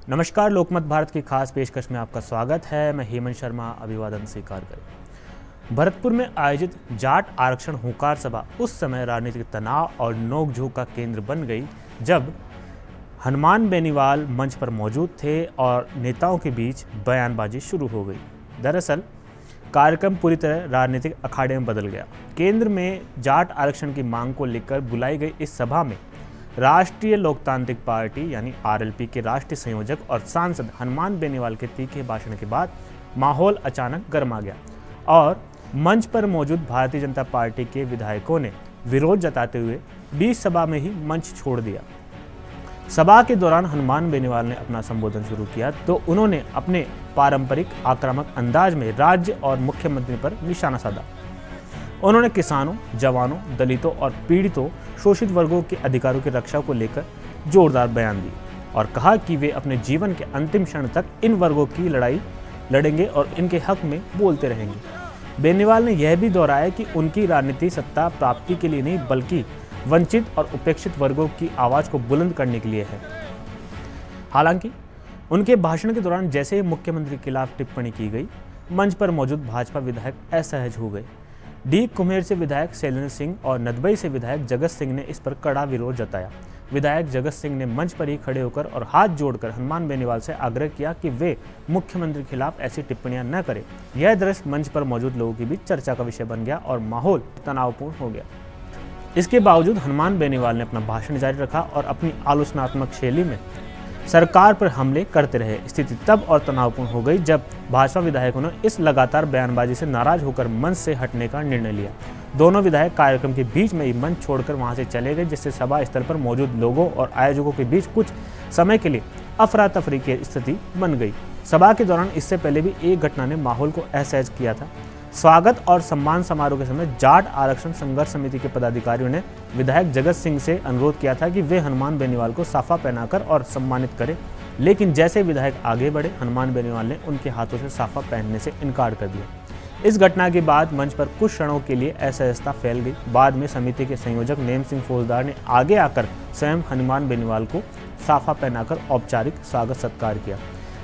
नमस्कार, लोकमत भारत की खास पेशकश में आपका स्वागत है। मैं हेमंत शर्मा अभिवादन स्वीकार करें। भरतपुर में आयोजित जाट आरक्षण हुंकार सभा उस समय राजनीतिक तनाव और नोकझोंक का केंद्र बन गई जब हनुमान बेनीवाल मंच पर मौजूद थे और नेताओं के बीच बयानबाजी शुरू हो गई। दरअसल कार्यक्रम पूरी तरह राजनीतिक अखाड़े में बदल गया। केंद्र में जाट आरक्षण की मांग को लेकर बुलाई गई इस सभा में राष्ट्रीय लोकतांत्रिक पार्टी यानी आरएलपी के राष्ट्रीय संयोजक और सांसद हनुमान बेनीवाल के तीखे भाषण के बाद माहौल अचानक गर्मा गया और मंच पर मौजूद भारतीय जनता पार्टी के विधायकों ने विरोध जताते हुए बीच सभा में ही मंच छोड़ दिया। सभा के दौरान हनुमान बेनीवाल ने अपना संबोधन शुरू किया तो उन्होंने अपने पारंपरिक आक्रामक अंदाज में राज्य और मुख्यमंत्री पर निशाना साधा। उन्होंने किसानों, जवानों, दलितों और पीड़ितों शोषित वर्गों के अधिकारों की रक्षा को लेकर जोरदार बयान दिए और कहा कि वे अपने जीवन के अंतिम क्षण तक इन वर्गों की लड़ाई लड़ेंगे और इनके हक में बोलते रहेंगे। बेनीवाल ने यह भी दोहराया कि उनकी राजनीति सत्ता प्राप्ति के लिए नहीं बल्कि वंचित और उपेक्षित वर्गों की आवाज को बुलंद करने के लिए है। हालांकि उनके भाषण के दौरान जैसे ही मुख्यमंत्री के खिलाफ टिप्पणी की गई, मंच पर मौजूद भाजपा विधायक असहज हो गए। डी कुम्हेर से विधायक शैलेंद्र सिंह और नदबई से विधायक जगत सिंह ने इस पर कड़ा विरोध जताया। विधायक जगत सिंह ने मंच पर ही खड़े होकर और हाथ जोड़कर हनुमान बेनीवाल से आग्रह किया कि वे मुख्यमंत्री के खिलाफ ऐसी टिप्पणियां न करें। यह दृश्य मंच पर मौजूद लोगों के बीच चर्चा का विषय बन गया और माहौल तनावपूर्ण हो गया। इसके बावजूद हनुमान बेनीवाल ने अपना भाषण जारी रखा और अपनी आलोचनात्मक शैली में सरकार पर हमले करते रहे। स्थिति तब और तनावपूर्ण हो गई जब भाजपा विधायकों ने इस लगातार बयानबाजी से नाराज होकर मंच से हटने का निर्णय लिया। दोनों विधायक कार्यक्रम के बीच में ही मंच छोड़कर वहां से चले गए, जिससे सभा स्थल पर मौजूद लोगों और आयोजकों के बीच कुछ समय के लिए अफरा तफरी की स्थिति बन गई। सभा के दौरान इससे पहले भी एक घटना ने माहौल को असहज किया था। स्वागत और सम्मान समारोह के समय जाट आरक्षण संघर्ष समिति के पदाधिकारियों ने विधायक जगत सिंह से अनुरोध किया था कि वे हनुमान बेनीवाल को साफा पहनाकर और सम्मानित करें, लेकिन जैसे विधायक आगे बढ़े, हनुमान बेनीवाल ने उनके हाथों से साफा पहनने से इनकार कर दिया। इस घटना के बाद मंच पर कुछ क्षणों के लिए असहजता फैल गई। बाद में समिति के संयोजक नेम सिंह फौजदार ने आगे आकर स्वयं हनुमान बेनीवाल को साफा पहनाकर औपचारिक स्वागत सत्कार किया।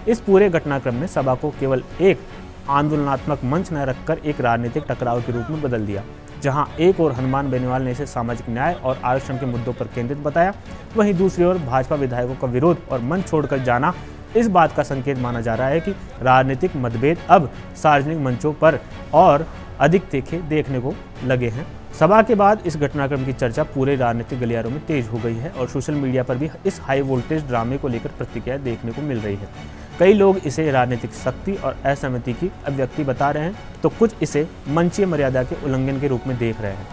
इस पूरे घटनाक्रम में सभा को केवल एक आंदोलनात्मक मंच न रखकर एक राजनीतिक टकराव के रूप में बदल दिया, जहां एक ओर हनुमान बेनीवाल ने इसे सामाजिक न्याय और आरक्षण के मुद्दों पर केंद्रित बताया, वहीं दूसरी ओर भाजपा विधायकों का विरोध और मंच छोड़कर जाना इस बात का संकेत माना जा रहा है कि राजनीतिक मतभेद अब सार्वजनिक मंचों पर और अधिक तीखे देखने को लगे हैं। सभा के बाद इस घटनाक्रम की चर्चा पूरे राजनीतिक गलियारों में तेज हो गई है और सोशल मीडिया पर भी इस हाई वोल्टेज ड्रामे को लेकर प्रतिक्रिया देखने को मिल रही है। कई लोग इसे राजनीतिक शक्ति और असहमति की अभिव्यक्ति बता रहे हैं तो कुछ इसे मंचीय मर्यादा के उल्लंघन के रूप में देख रहे हैं।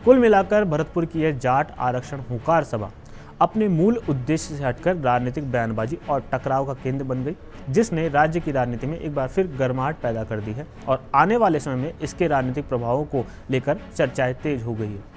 कुल मिलाकर भरतपुर की यह जाट आरक्षण हुंकार सभा अपने मूल उद्देश्य से हटकर राजनीतिक बयानबाजी और टकराव का केंद्र बन गई, जिसने राज्य की राजनीति में एक बार फिर गर्माहट पैदा कर दी है और आने वाले समय में इसके राजनीतिक प्रभावों को लेकर चर्चाएं तेज हो गई है।